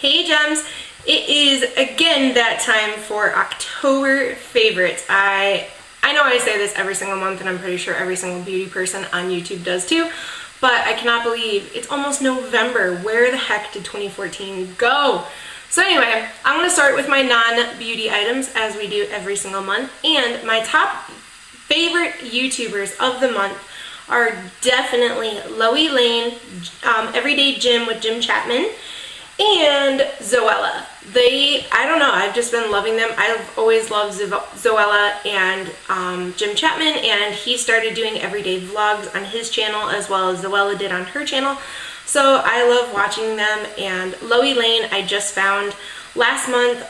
Hey gems, it is again that time for October favorites. I know I say this every single month, and I'm pretty sure every single beauty person on YouTube does too, but I cannot believe it's almost November. Where the heck did 2014 go? So anyway, I'm going to start with my non-beauty items as we do every single month, and my top favorite YouTubers of the month are definitely LoeyLane, Everyday Gym with Jim Chapman, and Zoella. I don't know, I've just been loving them. I've always loved Zoella and Jim Chapman, and he started doing everyday vlogs on his channel as well as Zoella did on her channel. So I love watching them, and LoeyLane I just found last month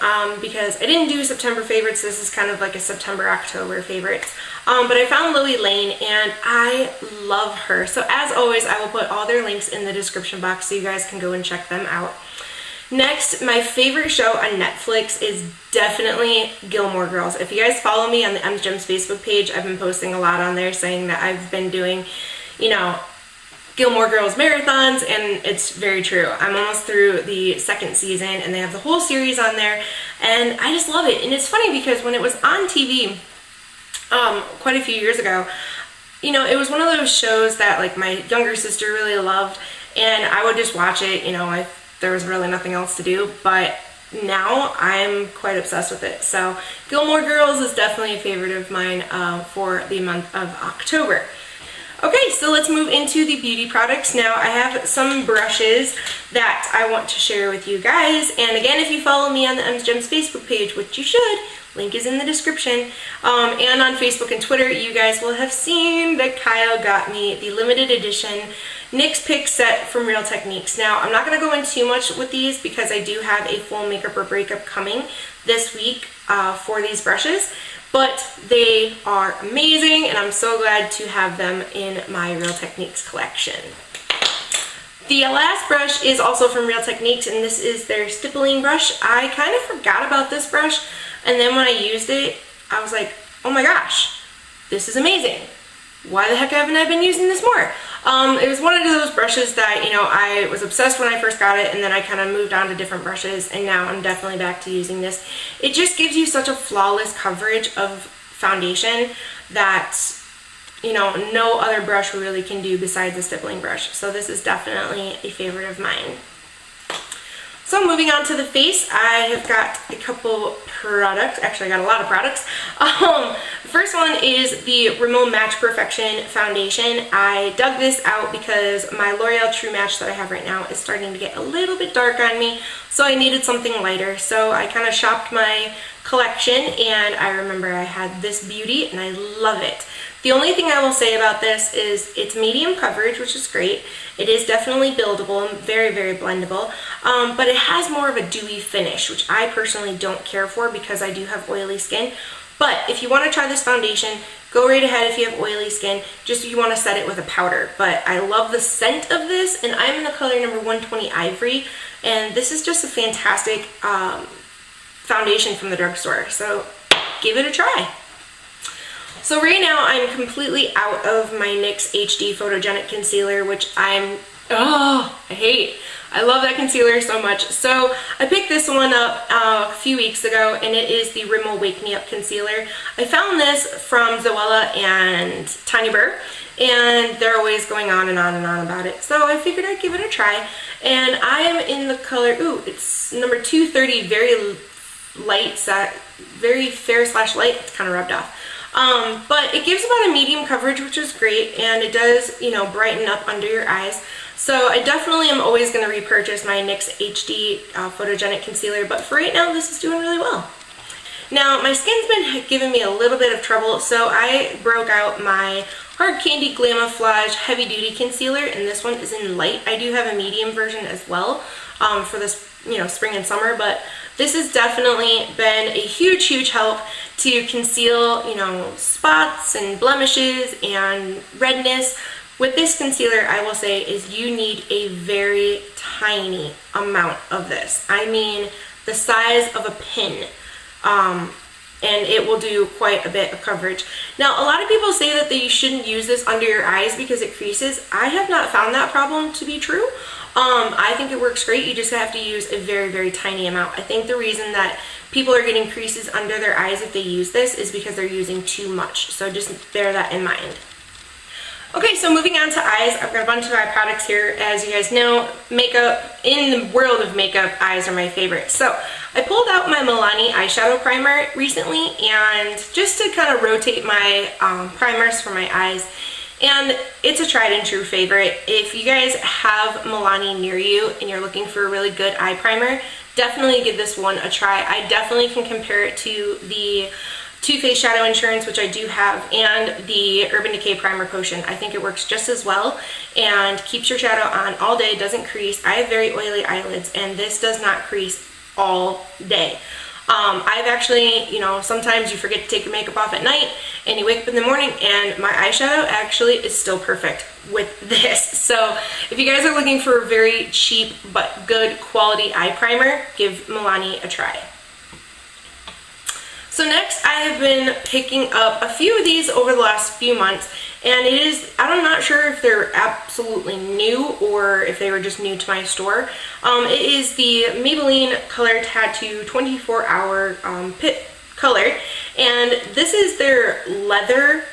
because I didn't do September favorites. This is kind of like a September-October favorites. But I found LoeyLane and I love her. So as always, I will put all their links in the description box so you guys can go and check them out. Next, my favorite show on Netflix is definitely Gilmore Girls. If you guys follow me on the M's Gems Facebook page, I've been posting a lot on there saying that I've been doing, you know, Gilmore Girls marathons, and it's very true. I'm almost through the second season, and they have the whole series on there, and I just love it. And it's funny because when it was on TV quite a few years ago, you know, it was one of those shows that like my younger sister really loved, and I would just watch it, you know, there was really nothing else to do, but now I'm quite obsessed with it. So Gilmore Girls is definitely a favorite of mine for the month of October. Okay, so let's move into the beauty products. Now I have some brushes that I want to share with you guys, and again, if you follow me on the M's Gems Facebook page, which you should, link is in the description, and on Facebook and Twitter, you guys will have seen that Kyle got me the limited edition NYX pick set from Real Techniques. Now, I'm not going to go into too much with these because I do have a full makeup or breakup coming this week for these brushes, but they are amazing, and I'm so glad to have them in my Real Techniques collection. The last brush is also from Real Techniques, and this is their stippling brush. I kind of forgot about this brush, and then when I used it, I was like, oh my gosh, this is amazing. Why the heck haven't I been using this more? It was one of those brushes that, you know, I was obsessed when I first got it, and then I kind of moved on to different brushes, and now I'm definitely back to using this. It just gives you such a flawless coverage of foundation that, you know, no other brush really can do besides the stippling brush. So this is definitely a favorite of mine. So moving on to the face, I have got a couple products. Actually, I got a lot of products. The first one is the Rimmel Match Perfection Foundation. I dug this out because my L'Oreal True Match that I have right now is starting to get a little bit dark on me, so I needed something lighter. So I kind of shopped my collection, and I remember I had this beauty, and I love it. The only thing I will say about this is it's medium coverage, which is great. It is definitely buildable and very, very blendable, but it has more of a dewy finish, which I personally don't care for because I do have oily skin. But if you want to try this foundation, go right ahead if you have oily skin, just if you want to set it with a powder. But I love the scent of this, and I'm in the color number 120 Ivory, and this is just a fantastic foundation from the drugstore, so give it a try. So right now I'm completely out of my NYX HD Photogenic Concealer, which I hate. I love that concealer so much. So I picked this one up a few weeks ago, and it is the Rimmel Wake Me Up Concealer. I found this from Zoella and Tanya Burr, and they're always going on and on and on about it. So I figured I'd give it a try, and I am in the color, it's number 230, very light, very fair / light. It's kind of rubbed off. But it gives about a medium coverage, which is great, and it does, you know, brighten up under your eyes. So I definitely am always going to repurchase my NYX HD Photogenic Concealer, but for right now, this is doing really well. Now, my skin's been giving me a little bit of trouble, so I broke out my Hard Candy Glamouflage Heavy Duty Concealer, and this one is in light. I do have a medium version as well for this, you know, spring and summer, but this has definitely been a huge, huge help to conceal, you know, spots and blemishes and redness. With this concealer, I will say, is you need a very tiny amount of this. I mean, the size of a pin. And it will do quite a bit of coverage. Now, a lot of people say that you shouldn't use this under your eyes because it creases. I have not found that problem to be true. I think it works great. You just have to use a very, very tiny amount. I think the reason that people are getting creases under their eyes if they use this is because they're using too much. So just bear that in mind. Okay, so moving on to eyes, I've got a bunch of eye products here. As you guys know, makeup, in the world of makeup, eyes are my favorite. So I pulled out my Milani eyeshadow primer recently, and just to kind of rotate my primers for my eyes, and it's a tried and true favorite. If you guys have Milani near you and you're looking for a really good eye primer, definitely give this one a try. I definitely can compare it to the Too Faced Shadow Insurance, which I do have, and the Urban Decay Primer Potion. I think it works just as well and keeps your shadow on all day, doesn't crease. I have very oily eyelids, and this does not crease all day. I've actually, sometimes you forget to take your makeup off at night and you wake up in the morning and my eyeshadow actually is still perfect with this. So if you guys are looking for a very cheap but good quality eye primer, give Milani a try. So next, I have been picking up a few of these over the last few months, and I'm not sure if they're absolutely new or if they were just new to my store. It is the Maybelline Color Tattoo 24-Hour Pit Color, and this is their leather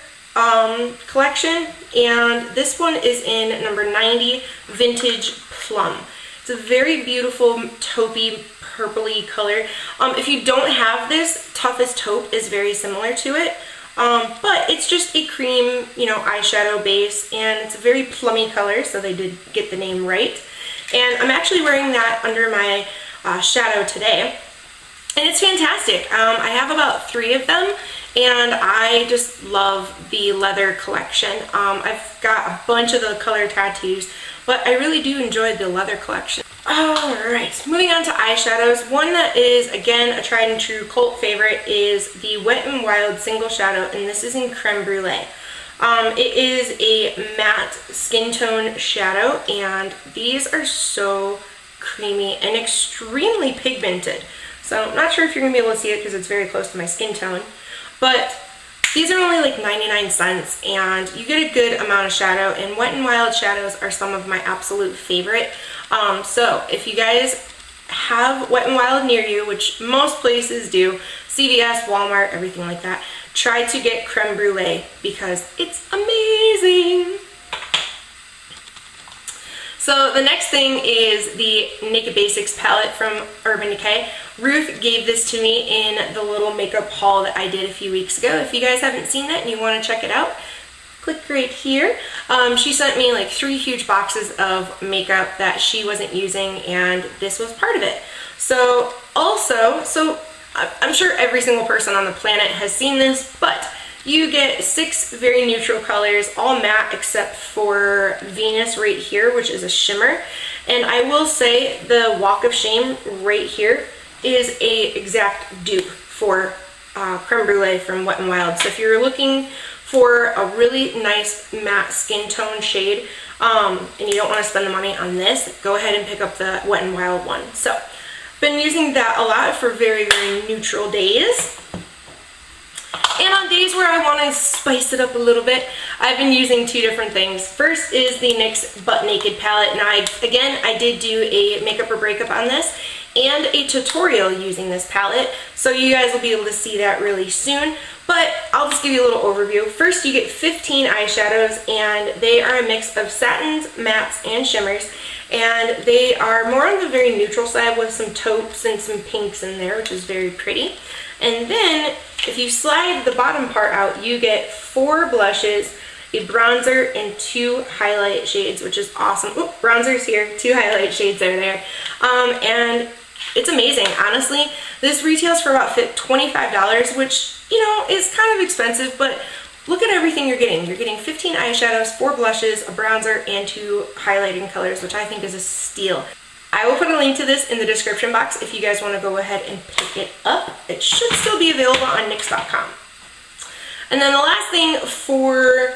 collection, and this one is in number 90, Vintage Plum. It's a very beautiful taupey, purpley color. If you don't have this, Toughest Taupe is very similar to it, but it's just a cream, eyeshadow base, and it's a very plummy color, so they did get the name right. And I'm actually wearing that under my shadow today, and it's fantastic. I have about 3 of them, and I just love the leather collection. I've got a bunch of the color tattoos, but I really do enjoy the leather collection. Alright, moving on to eyeshadows. One that is, again, a tried and true cult favorite is the Wet n Wild Single Shadow, and this is in Creme Brulee. It is a matte skin tone shadow, and these are so creamy and extremely pigmented. So I'm not sure if you're going to be able to see it because it's very close to my skin tone, but these are only like 99 cents, and you get a good amount of shadow, and Wet n Wild shadows are some of my absolute favorite. So if you guys have Wet n Wild near you, which most places do, CVS, Walmart, everything like that, try to get Creme Brulee because it's amazing. So the next thing is the Naked Basics palette from Urban Decay. Ruth gave this to me in the little makeup haul that I did a few weeks ago. If you guys haven't seen that and you want to check it out, click right here. She sent me like 3 huge boxes of makeup that she wasn't using, and this was part of it. So I'm sure every single person on the planet has seen this, but you get 6 very neutral colors, all matte except for Venus right here, which is a shimmer. And I will say the Walk of Shame right here is a exact dupe for Creme Brulee from Wet n Wild. So if you're looking for a really nice matte skin tone shade and you don't want to spend the money on this, go ahead and pick up the Wet n Wild one. So I've been using that a lot for very, very neutral days. And on days where I want to spice it up a little bit, I've been using 2 different things. First is the NYX Butt Naked palette. Now, I did do a makeup or breakup on this and a tutorial using this palette, so you guys will be able to see that really soon. But I'll just give you a little overview. First, you get 15 eyeshadows, and they are a mix of satins, mattes, and shimmers. And they are more on the very neutral side with some taupes and some pinks in there, which is very pretty. And then, if you slide the bottom part out, you get 4 blushes, a bronzer, and 2 highlight shades, which is awesome. Oop, bronzer's here, 2 highlight shades are there. And it's amazing. Honestly, this retails for about $25, which, is kind of expensive, but look at everything you're getting. You're getting 15 eyeshadows, 4 blushes, a bronzer, and 2 highlighting colors, which I think is a steal. I will put a link to this in the description box if you guys want to go ahead and pick it up. It should still be available on NYX.com. And then the last thing for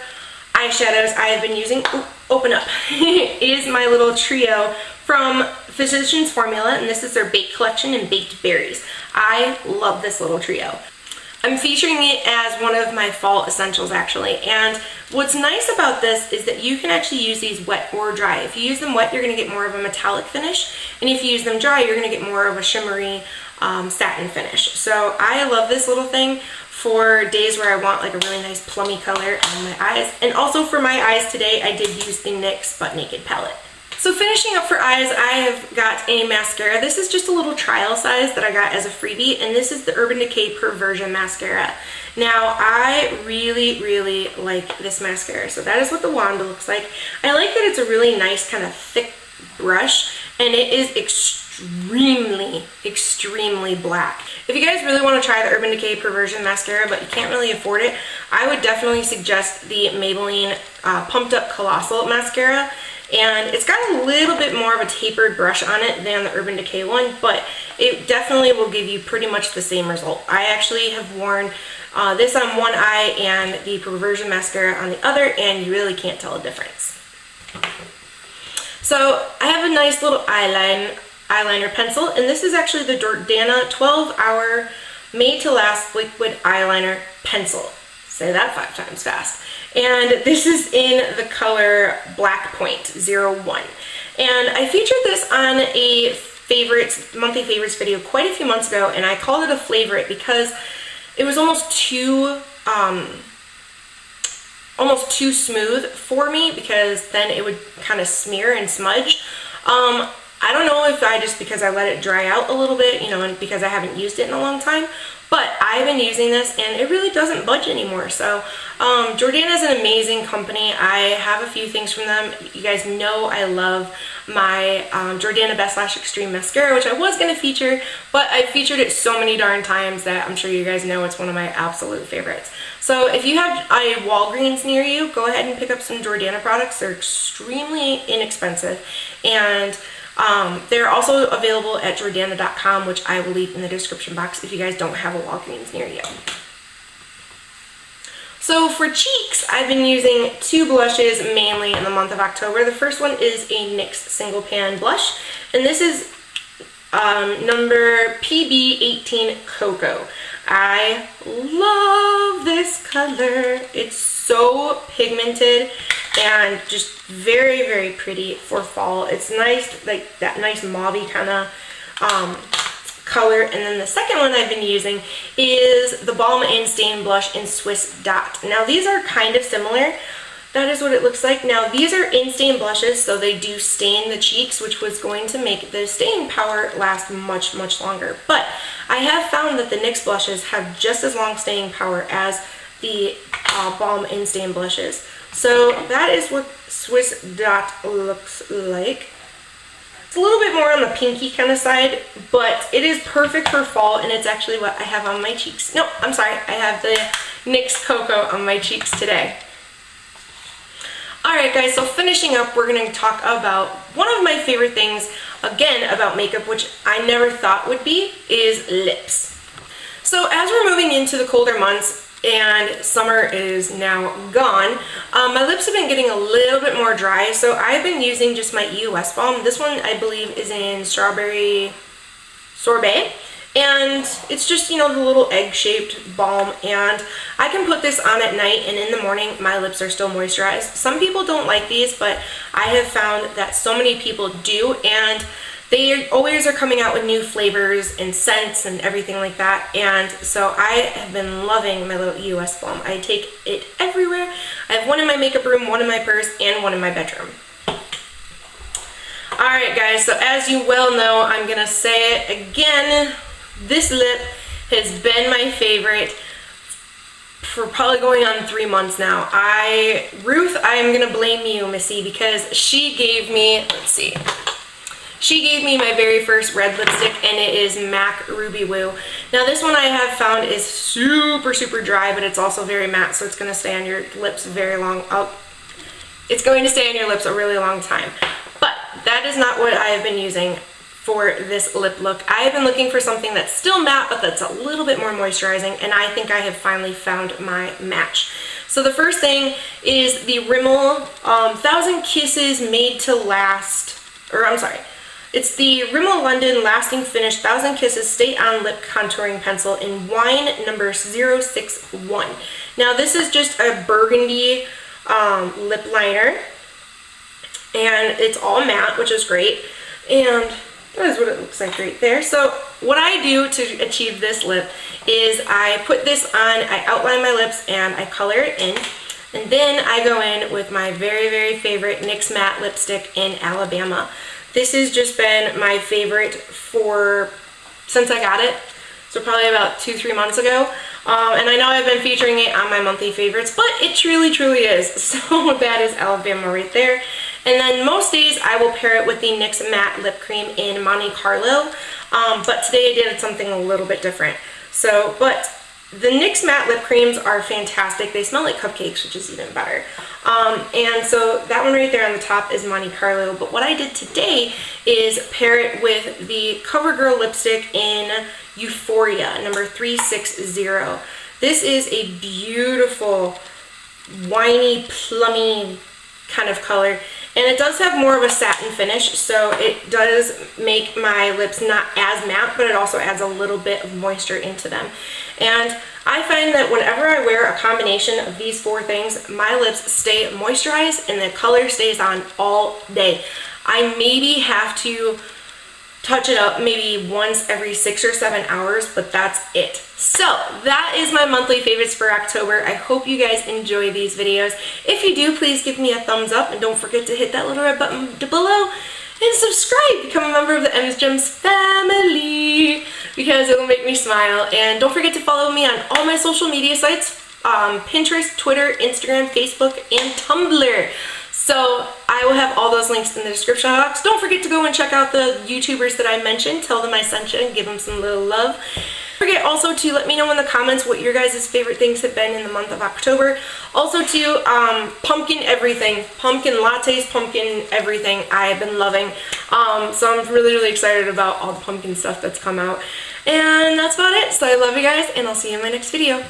eyeshadows I have been using, open up, is my little trio from Physicians Formula, and this is their Baked Collection in Baked Berries. I love this little trio. I'm featuring it as one of my fall essentials actually, and what's nice about this is that you can actually use these wet or dry. If you use them wet, you're going to get more of a metallic finish, and if you use them dry, you're going to get more of a shimmery satin finish. So I love this little thing for days where I want like a really nice plummy color on my eyes, and also for my eyes today, I did use the NYX Butt Naked palette. So finishing up for eyes, I have got a mascara. This is just a little trial size that I got as a freebie, and this is the Urban Decay Perversion Mascara. Now, I really like this mascara. So that is what the wand looks like. I like that it's a really nice kind of thick brush, and it is extremely black. If you guys really want to try the Urban Decay Perversion Mascara, but you can't really afford it, I would definitely suggest the Maybelline Pumped Up Colossal Mascara. And it's got a little bit more of a tapered brush on it than the Urban Decay one, but it definitely will give you pretty much the same result. I actually have worn this on one eye and the Perversion Mascara on the other, and you really can't tell a difference. So I have a nice little eyeliner pencil, and this is actually the Jordana 12-Hour Made to Last Liquid Eyeliner Pencil. Say that 5 times fast. And this is in the color Black Point 01. And I featured this on a monthly favorites video quite a few months ago, and I called it a flavorite because it was almost too smooth for me, because then it would kind of smear and smudge. I don't know if because I let it dry out a little bit, you know, and because I haven't used it in a long time, but I've been using this and it really doesn't budge anymore. So Jordana is an amazing company. I have a few things from them. You guys know I love my Jordana Best Lash Extreme Mascara, which I was going to feature, but I featured it so many darn times that I'm sure you guys know it's one of my absolute favorites. So if you have a Walgreens near you, go ahead and pick up some Jordana products. They're extremely inexpensive, and they're also available at Jordana.com, which I will leave in the description box if you guys don't have a Walgreens near you. So for cheeks, I've been using 2 blushes mainly in the month of October. The first one is a NYX Single Pan Blush, and this is number PB18 Cocoa. I love this color. It's so pigmented and just very pretty for fall. It's nice, like that nice mauvey kind of color. And then the second one I've been using is the Balm In Stain Blush in Swiss Dot. Now these are kind of similar. That is what it looks like. Now these are in-stain blushes, so they do stain the cheeks, which was going to make the staying power last much longer. But I have found that the NYX blushes have just as long staying power as the Balm In Stain blushes. So that is what Swiss Dot looks like. It's a little bit more on the pinky kind of side, but it is perfect for fall, and it's actually what I have on my cheeks. No, I'm sorry, I have the NYX Cocoa on my cheeks today. Alright guys, so finishing up, we're going to talk about one of my favorite things, again, about makeup, which I never thought would be, is lips. So as we're moving into the colder months, and summer is now gone, my lips have been getting a little bit more dry, so I've been using just my EOS balm. This one, I believe, is in Strawberry Sorbet. And it's just, you know, the little egg-shaped balm, and I can put this on at night, and in the morning my lips are still moisturized. Some people don't like these, but I have found that so many people do, and they always are coming out with new flavors and scents and everything like that, and so I have been loving my little EOS balm. I take it everywhere. I have one in my makeup room, one in my purse, and one in my bedroom. Alright guys, so as you well know, I'm going to say it again. This lip has been my favorite for probably going on 3 months now. Ruth, I'm gonna blame you, Missy, because she gave me, let's see, she gave me my very first red lipstick, and it is MAC Ruby Woo. Now this one I have found is super dry, but it's also very matte, so it's gonna stay on your lips it's going to stay on your lips a really long time. But that is not what I have been using for this lip look. I have been looking for something that's still matte, but that's a little bit more moisturizing, and I think I have finally found my match. So the first thing is the Rimmel 1000 Kisses Made to Last, or I'm sorry, It's the Rimmel London Lasting Finish 1000 Kisses Stay On Lip Contouring Pencil in wine number 061. Now this is just a burgundy lip liner, and it's all matte, which is great, and that is what it looks like right there. So what I do to achieve this lip is I put this on, I outline my lips, and I color it in. And then I go in with my very, very favorite NYX Matte Lipstick in Alabama. This has just been my favorite since I got it. So probably about 2-3 months ago. And I know I've been featuring it on my monthly favorites, but it truly, truly is. So that is Alabama right there. And then most days I will pair it with the NYX Matte Lip Cream in Monte Carlo. But today I did something a little bit different. But the NYX Matte Lip Creams are fantastic. They smell like cupcakes, which is even better. And so that one right there on the top is Monte Carlo. But what I did today is pair it with the CoverGirl lipstick in Euphoria, number 360. This is a beautiful, winey, plummy kind of color. And it does have more of a satin finish, so it does make my lips not as matte, but it also adds a little bit of moisture into them. And I find that whenever I wear a combination of these 4 things, my lips stay moisturized and the color stays on all day. I maybe have to touch it up maybe once every 6 or 7 hours, but that's it. So that is my monthly favorites for October. I hope you guys enjoy these videos. If you do, please give me a thumbs up and don't forget to hit that little red button below and subscribe, become a member of the M's Gems family, because it will make me smile. And don't forget to follow me on all my social media sites, Pinterest, Twitter, Instagram, Facebook, and Tumblr. So I will have all those links in the description box. Don't forget to go and check out the YouTubers that I mentioned. Tell them I sent you and give them some little love. Don't forget also to let me know in the comments what your guys' favorite things have been in the month of October. Also to pumpkin everything. Pumpkin lattes, pumpkin everything I've been loving. So I'm really, really excited about all the pumpkin stuff that's come out. And that's about it. So I love you guys, and I'll see you in my next video.